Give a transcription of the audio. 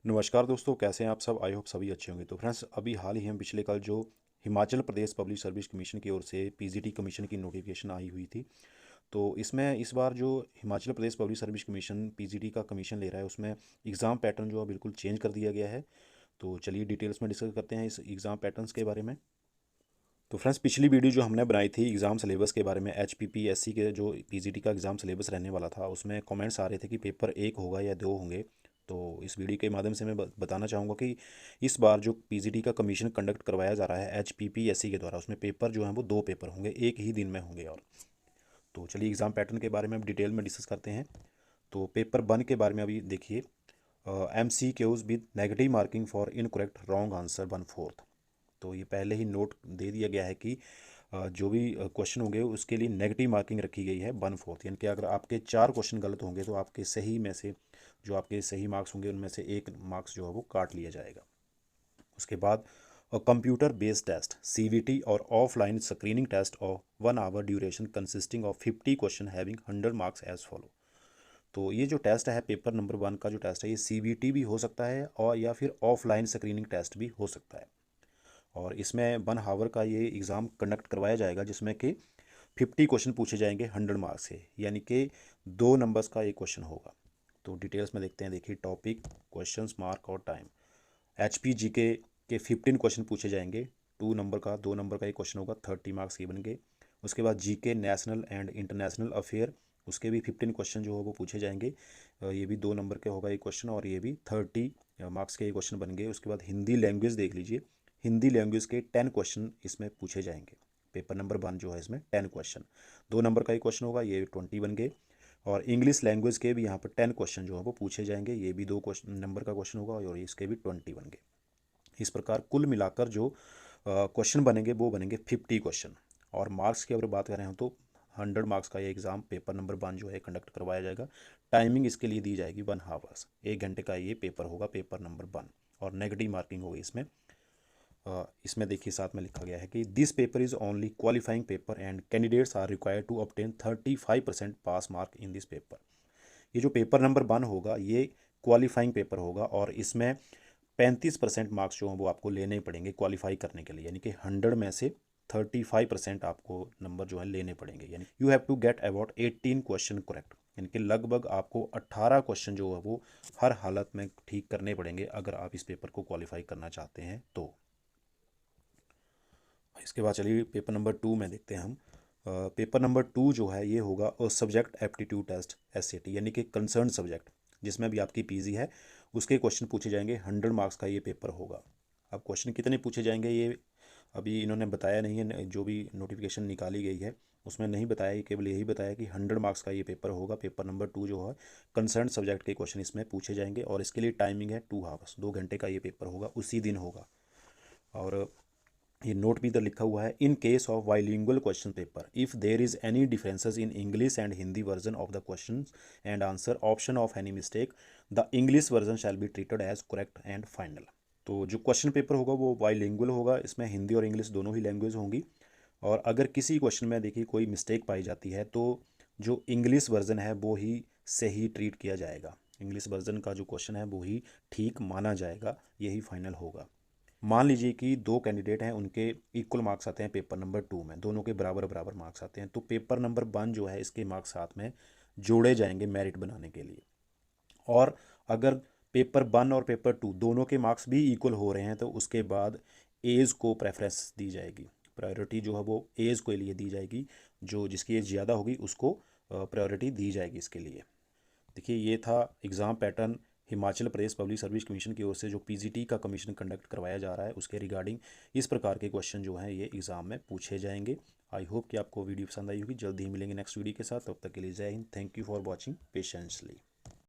नमस्कार दोस्तों, कैसे हैं आप सब। आई होप सभी अच्छे होंगे। तो फ्रेंड्स, अभी हाल ही हम पिछले कल जो Himachal Pradesh public service commission की ओर से पीजीटी कमीशन की नोटिफिकेशन आई हुई थी, तो इसमें इस बार जो Himachal Pradesh public service commission PGT का कमीशन ले रहा है उसमें एग्ज़ाम पैटर्न जो है बिल्कुल चेंज कर दिया गया है। तो चलिए डिटेल्स में डिस्कस करते हैं इस एग्ज़ाम पैटर्न्स के बारे में। तो फ्रेंड्स, पिछली वीडियो जो हमने बनाई थी एग्ज़ाम सिलेबस के बारे में, एचपीपीएससी के जो पीजीटी का एग्ज़ाम सिलेबस रहने वाला था, उसमें कमेंट्स आ रहे थे कि पेपर एक होगा या दो होंगे। तो इस वीडियो के माध्यम से मैं बताना चाहूँगा कि इस बार जो पीजीटी का कमीशन कंडक्ट करवाया जा रहा है एचपीपीएससी के द्वारा, उसमें पेपर जो हैं वो दो पेपर होंगे, एक ही दिन में होंगे। और तो चलिए एग्ज़ाम पैटर्न के बारे में अब डिटेल में डिस्कस करते हैं। तो पेपर वन के बारे में अभी देखिए, MCQs with negative marking for incorrect wrong answer 1/4। तो ये पहले ही नोट दे दिया गया है कि जो भी क्वेश्चन होंगे उसके लिए नेगेटिव मार्किंग रखी गई है 1/4, यानी कि अगर आपके 4 क्वेश्चन गलत होंगे तो आपके सही में से जो आपके सही मार्क्स होंगे उनमें से 1 मार्क्स जो है वो काट लिया जाएगा। उसके बाद कंप्यूटर बेस्ड टेस्ट CBT और offline screening test of 1 hour duration consisting of 50 question having 100 marks as follow. तो ये जो टेस्ट है पेपर नंबर 1 का जो टेस्ट है, ये CBT भी हो सकता है और या फिर ऑफलाइन स्क्रीनिंग टेस्ट भी हो सकता है। और इसमें 1 आवर का ये एग्ज़ाम कंडक्ट करवाया जाएगा जिसमें कि 50 क्वेश्चन पूछे जाएंगे 100 मार्क्स से, यानी कि 2 नंबर्स का एक क्वेश्चन होगा। तो डिटेल्स में देखते हैं। देखिए, टॉपिक, क्वेश्चंस, मार्क और टाइम। HPGK के 15 क्वेश्चन पूछे जाएंगे, 2 नंबर का, 2 नंबर का एक क्वेश्चन होगा, 30 मार्क्स के बन गए। उसके बाद GK national and international affair, उसके भी 15 क्वेश्चन जो है वो पूछे जाएंगे। ये भी 2 नंबर के होगा एक क्वेश्चन और ये भी 30 मार्क्स के एक क्वेश्चन बन गए। उसके बाद हिंदी लैंग्वेज देख लीजिए, हिंदी लैंग्वेज के 10 क्वेश्चन इसमें पूछे जाएंगे। पेपर नंबर 1 जो है इसमें 10 क्वेश्चन, 2 नंबर का एक क्वेश्चन होगा, ये 20 बन गए। और इंग्लिश लैंग्वेज के भी यहाँ पर 10 क्वेश्चन जो है वो पूछे जाएंगे, ये भी 2 नंबर का क्वेश्चन होगा और इसके भी 20 बन गए। इस प्रकार कुल मिलाकर जो क्वेश्चन बनेंगे वो बनेंगे 50 क्वेश्चन। और मार्क्स की अगर बात करें हम तो 100 मार्क्स का ये एग्ज़ाम पेपर नंबर 1 जो है कंडक्ट करवाया जाएगा। टाइमिंग इसके लिए दी जाएगी 1 आवर्स, 1 घंटे का ये पेपर होगा पेपर नंबर 1। और नेगेटिव मार्किंग होगी इसमें। इसमें देखिए साथ में लिखा गया है कि this paper is only qualifying paper and candidates are required to obtain 35% pass mark in this paper. ये जो पेपर नंबर 1 होगा ये क्वालिफाइंग पेपर होगा और इसमें 35% मार्क्स जो हैं वो आपको लेने ही पड़ेंगे क्वालिफाई करने के लिए, यानी कि 100 में से 35% आपको नंबर जो है लेने पड़ेंगे। यानी you have to get about 18 question correct, यानी कि लगभग आपको 18 क्वेश्चन जो है वो हर हालत में ठीक करने पड़ेंगे अगर आप इस पेपर को क्वालिफाई करना चाहते हैं तो। इसके बाद चलिए पेपर नंबर 2 में देखते हैं हम। पेपर नंबर 2 जो है ये होगा सब्जेक्ट एप्टीट्यूड टेस्ट SAT, यानी कि कंसर्न सब्जेक्ट जिसमें भी आपकी PG है उसके क्वेश्चन पूछे जाएंगे। 100 मार्क्स का ये पेपर होगा। अब क्वेश्चन कितने पूछे जाएंगे ये अभी इन्होंने बताया नहीं है, जो भी नोटिफिकेशन निकाली गई है उसमें नहीं बताया, ये केवल यही बताया कि 100 मार्क्स का ये पेपर होगा। पेपर नंबर 2 जो है कंसर्न सब्जेक्ट के क्वेश्चन इसमें पूछे जाएंगे और इसके लिए टाइमिंग है 2 आवर्स, 2 घंटे का ये पेपर होगा, उसी दिन होगा। और ये नोट भी इधर लिखा हुआ है, in case of bilingual question paper if there is any differences in English and Hindi version of the question and answer option of any mistake, the English version shall be treated as correct and final. तो जो question paper होगा वो bilingual होगा, इसमें हिंदी और English दोनों ही language होंगी। और अगर किसी क्वेश्चन में देखिए कोई मिस्टेक पाई जाती है तो जो इंग्लिश वर्जन है वो ही सही ट्रीट किया जाएगा, इंग्लिश वर्जन का जो क्वेश्चन है वो ही ठीक माना जाएगा, यही फाइनल होगा। मान लीजिए कि 2 कैंडिडेट हैं, उनके इक्वल मार्क्स आते हैं पेपर नंबर 2 में, दोनों के बराबर बराबर मार्क्स आते हैं, तो पेपर नंबर 1 जो है इसके मार्क्स साथ में जोड़े जाएंगे मेरिट बनाने के लिए। और अगर पेपर 1 और पेपर 2 दोनों के मार्क्स भी इक्वल हो रहे हैं तो उसके बाद एज को प्रेफरेंस दी जाएगी, प्रायोरिटी जो है वो एज के लिए दी जाएगी, जो जिसकी एज ज़्यादा होगी उसको प्रायोरिटी दी जाएगी इसके लिए। देखिए, ये था exam pattern Himachal Pradesh public service commission की ओर से जो PGT का कमीशन कंडक्ट करवाया जा रहा है उसके रिगार्डिंग। इस प्रकार के क्वेश्चन जो हैं ये एग्ज़ाम में पूछे जाएंगे। आई होप कि आपको वीडियो पसंद आई होगी। जल्दी ही मिलेंगे नेक्स्ट वीडियो के साथ, तब तक के लिए जय Hind. Thank you for watching patiently.